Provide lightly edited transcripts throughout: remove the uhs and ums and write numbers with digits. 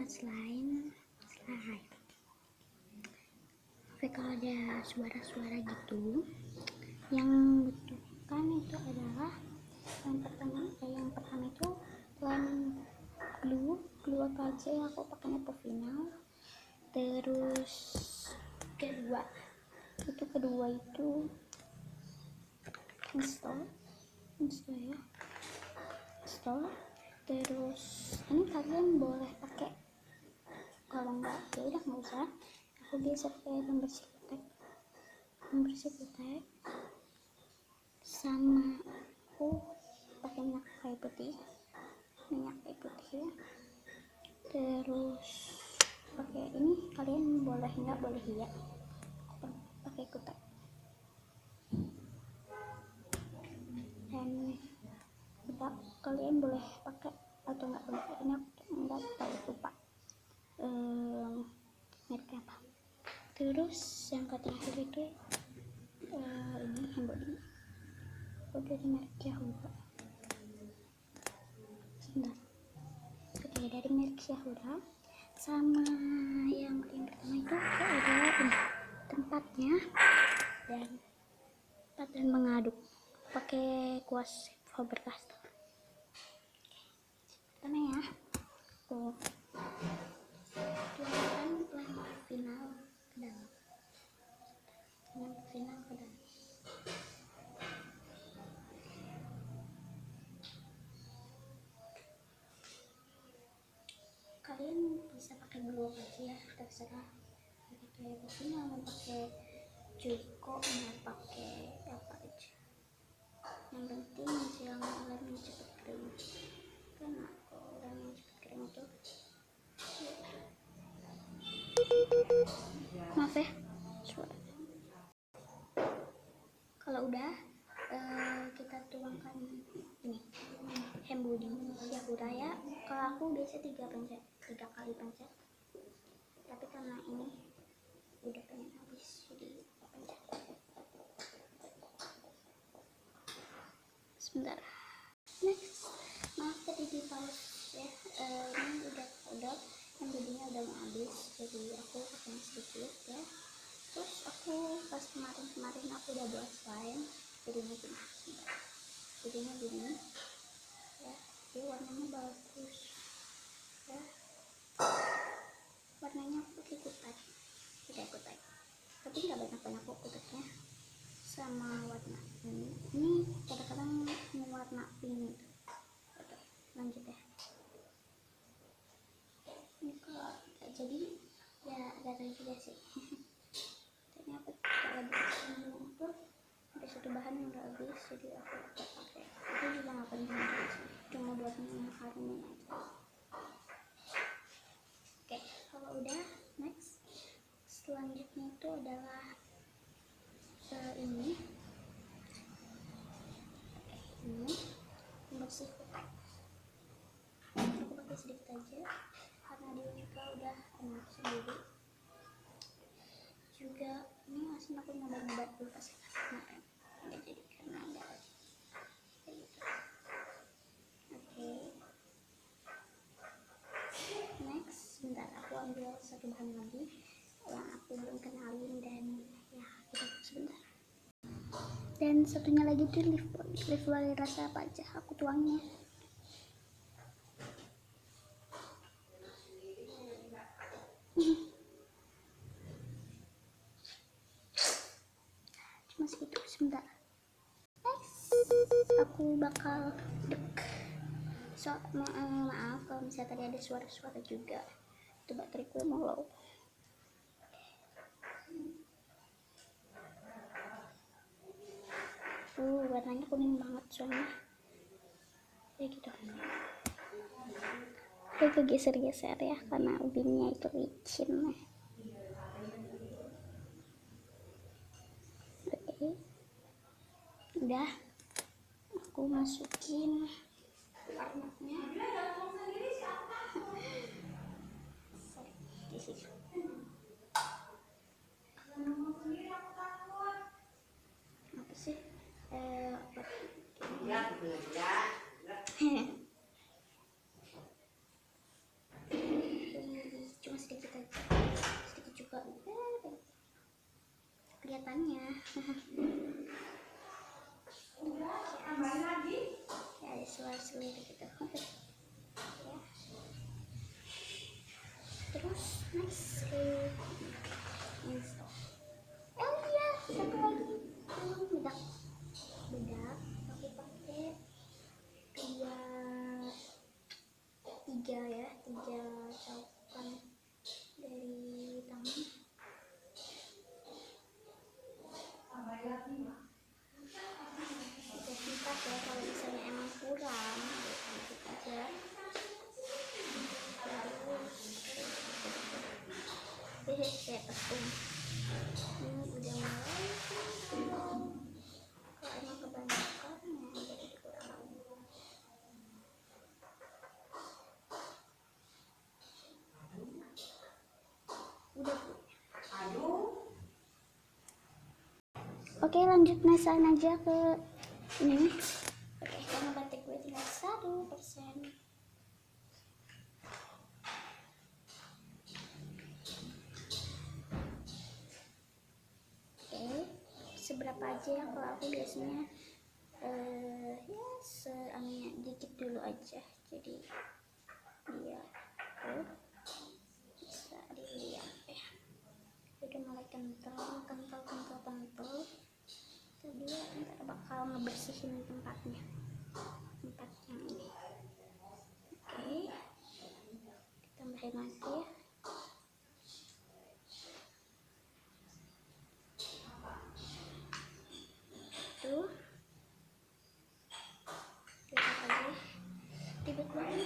selain slide. Oke, kalau ada suara-suara gitu, yang butuhkan itu adalah yang pertama itu lem glue apa aja ya, aku pakainya Povinal. Terus kedua itu install ya, terus ini kalian boleh pakai, kalau enggak ya udah nggak usah. Aku biasa pakai pembersih kutek sama aku pakai minyak kayu putih ya. Terus pakai ini, kalian boleh nggak boleh ya, aku pakai kutek. Dan kalian boleh pakai atau nggak boleh, ini aku nggak tahu, lupa mereknya apa. Terus yang terakhir itu ini handbody dari merek Yahura. Oke, dari merek Yahura. Sama yang pertama itu adalah ini tempatnya dan mengaduk pakai kuas Faber-Castell. Pertama ya, tuh tuangkan lem final ke dalam. Kalian bisa pakai glue aja ya, terserah. Pakai Povinal, mau pakai Joico, mau pakai apa aja. Yang penting jangan lemnya cepet kering, karena kalau lemnya cepet kering itu maaf ya suara. Kalau udah kita tuangkan ini handbody Yahura ya. Kalau aku biasa 3 kali pencet, tapi karena ini udah pengen habis jadi pencet sebentar. Next, maaf tadi di pause ya, ini udah handbodynya udah mau habis, jadi aku pakai sedikit ya. Terus aku pas kemarin aku udah buat slime, jadinya gini ya. Jadi warnanya bagus ya, warnanya pakai kutek, tapi nggak banyak kok kuteknya. Sama warna ini kadang-kadang warna pink. Oke, lanjut ya. Ini kalau jadi ya gak tahu juga sih. Ini aku udah ada satu bahan yang udah habis, jadi aku pakai. Itu juga nggak penting sih, cuma buat mengharumkan aja. Oke, kalau udah, next selanjutnya itu adalah ini pembersih kutek. Aku pakai sedikit aja karena dia juga udah enak sendiri. Juga ini asin aku nyoba dulu pas kemarin, nggak jadi karena nggak kayak gitu. Oke. Next, sebentar aku ambil satu bahan lagi yang aku belum kenalin, dan ya kita sebentar. Dan satunya lagi tuh leaf oil rasa apa aja aku tuangnya. Cuma segitu, sebentar. Next, aku bakal maaf kalau misalnya tadi ada suara-suara juga, itu bateraiku mau low. Warnanya kuning banget soalnya kayak gitu. Aku geser-geser ya karena ubinnya itu licin. Oke, udah aku masukin warnanya. Di situ. Apa sih? seluruh gitu ya. Terus next install. Oh iya, satu lagi bedak aku pakai tiga caukan dari tangan. Empat ya, kalau misalnya emang kurang sedikit aja. Terus saya tepung. Ini udah mulai. Kalau emang kebanyakan ya jadi dikurangin. Udah. Oke, lanjut masain aja ke ini. Oke, karena batik gue tinggal 1%. Oke, seberapa aja ya, kalau aku biasanya ya seannya dikit dulu aja, jadi dia bisa dilihat ya. Udah mulai kental tadi ya, ntar bakal ngebersihin tempatnya, tempat yang ini. Oke, tambahin lagi ya. Tuh lihat lagi ribet banget.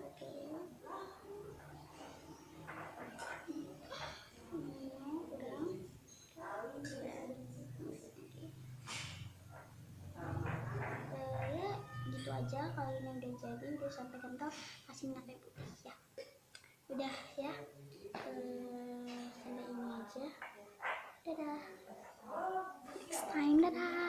Oke, ya gitu aja. Kalau ini udah jadi, udah sampai kental, kasih minyak kayu putih ya. Udah ya, sampai ini aja. Dadah, next time, dadah.